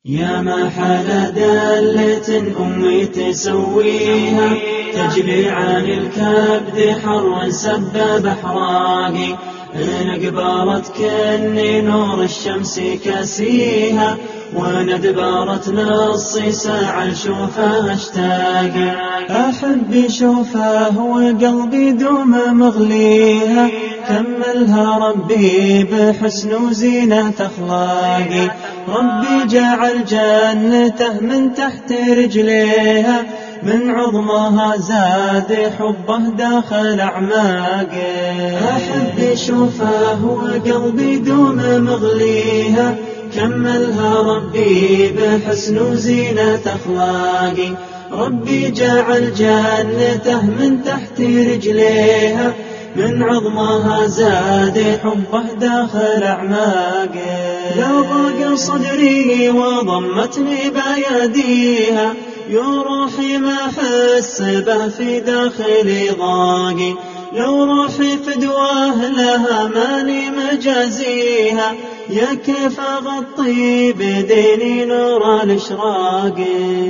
يا ما حلا دلة أمي تسويها، تجلي عن الكبد حر سبب أحراقي، إن قبرت كني نور الشمس كاسيها، وإن ادبرت نصي ساعة شوفها اشتاقي. أحب شوفه وقلبي دوم مغليها، كملها ربي بحسن وزينة أخلاقي. ربي جعل جنته من تحت رجليها، من عظمها زاد حبه داخل أعماقي. أحب شوفه وقلبي دوم مغليها، كملها ربي بحسن وزينة أخلاقي. ربي جعل جنته من تحت رجليها، من عظمها زاد حبه داخل أعماقي. لو ضاق صدري وضمتني بأيديها، يا روحي ما أحس به في داخلي ضاقي. لو روحي فدواه لها ماني مجازيها، يا كيف أغطي بديني نور الإشراق.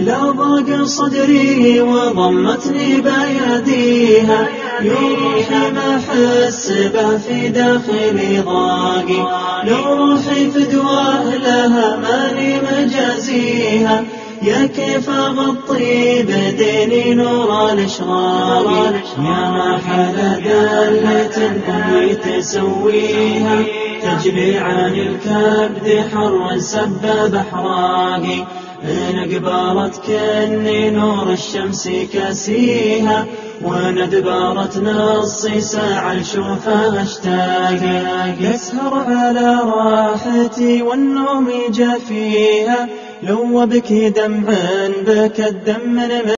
لو ضاق صدري وضمتني بأيديها، يا روحي ما أحس به في داخلي ضاقي. لو روحي فدواه لها ماني مجازيها، يا كيف أغطي بديني نور الإشراق. يا ما حلا دلة أمي تسويها، تجلي عن الكبد حر سبب أحراقي، إن قبرت كني نور الشمس كاسيها، وإن ادبرت نصي ساعة شوفها اشتاقي. يسهر على راحتي والنوم جافيها، لو بكي دمع بكى الدم من